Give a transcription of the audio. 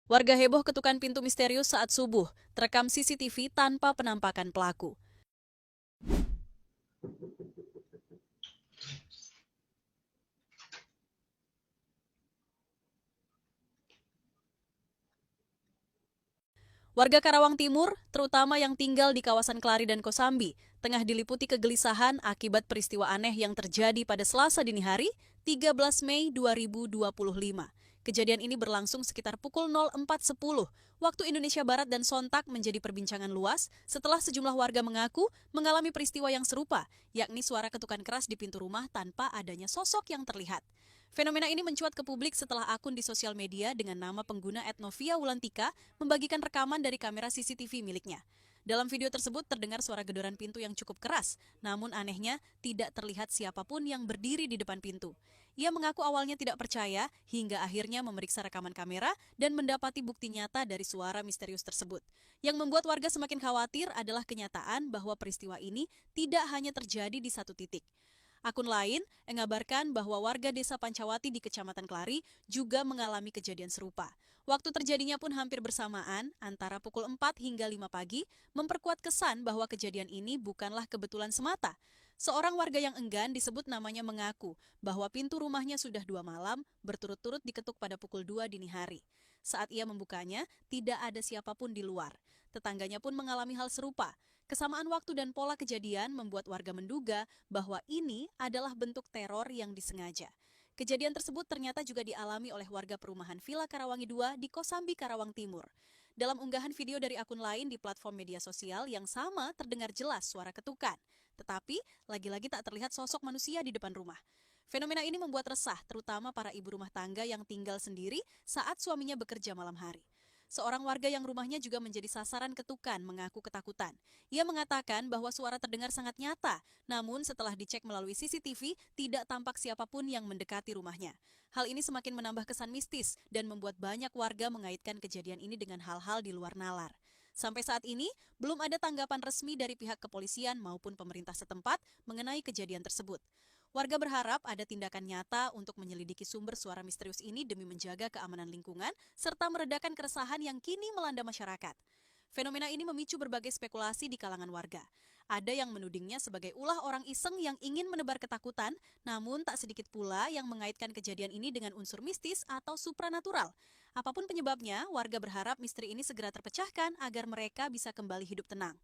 Warga heboh ketukan pintu misterius saat subuh, terekam CCTV tanpa penampakan pelaku. Warga Karawang Timur, terutama yang tinggal di kawasan Kelari dan Kosambi, tengah diliputi kegelisahan akibat peristiwa aneh yang terjadi pada Selasa dini hari, 13 Mei 2025. Kejadian ini berlangsung sekitar pukul 04.10 waktu Indonesia Barat dan sontak menjadi perbincangan luas setelah sejumlah warga mengaku mengalami peristiwa yang serupa, yakni suara ketukan keras di pintu rumah tanpa adanya sosok yang terlihat. Fenomena ini mencuat ke publik setelah akun di sosial media dengan nama pengguna @novia Wulantika membagikan rekaman dari kamera CCTV miliknya. Dalam video tersebut terdengar suara gedoran pintu yang cukup keras, namun anehnya tidak terlihat siapapun yang berdiri di depan pintu. Ia mengaku awalnya tidak percaya hingga akhirnya memeriksa rekaman kamera dan mendapati bukti nyata dari suara misterius tersebut. Yang membuat warga semakin khawatir adalah kenyataan bahwa peristiwa ini tidak hanya terjadi di satu titik. Akun lain mengabarkan bahwa warga desa Pancawati di Kecamatan Kelari juga mengalami kejadian serupa. Waktu terjadinya pun hampir bersamaan, antara pukul 4 hingga 5 pagi, memperkuat kesan bahwa kejadian ini bukanlah kebetulan semata. Seorang warga yang enggan disebut namanya mengaku bahwa pintu rumahnya sudah 2 malam berturut-turut diketuk pada pukul 2 dini hari. Saat ia membukanya, tidak ada siapapun di luar. Tetangganya pun mengalami hal serupa. Kesamaan waktu dan pola kejadian membuat warga menduga bahwa ini adalah bentuk teror yang disengaja. Kejadian tersebut ternyata juga dialami oleh warga perumahan Villa Karawangi 2 di Kosambi, Karawang Timur. Dalam unggahan video dari akun lain di platform media sosial yang sama terdengar jelas suara ketukan. Tetapi, lagi-lagi tak terlihat sosok manusia di depan rumah. Fenomena ini membuat resah, terutama para ibu rumah tangga yang tinggal sendiri saat suaminya bekerja malam hari. Seorang warga yang rumahnya juga menjadi sasaran ketukan mengaku ketakutan. Ia mengatakan bahwa suara terdengar sangat nyata, namun setelah dicek melalui CCTV, tidak tampak siapapun yang mendekati rumahnya. Hal ini semakin menambah kesan mistis dan membuat banyak warga mengaitkan kejadian ini dengan hal-hal di luar nalar. Sampai saat ini, belum ada tanggapan resmi dari pihak kepolisian maupun pemerintah setempat mengenai kejadian tersebut. Warga berharap ada tindakan nyata untuk menyelidiki sumber suara misterius ini demi menjaga keamanan lingkungan serta meredakan keresahan yang kini melanda masyarakat. Fenomena ini memicu berbagai spekulasi di kalangan warga. Ada yang menudingnya sebagai ulah orang iseng yang ingin menebar ketakutan, namun tak sedikit pula yang mengaitkan kejadian ini dengan unsur mistis atau supranatural. Apapun penyebabnya, warga berharap misteri ini segera terpecahkan agar mereka bisa kembali hidup tenang.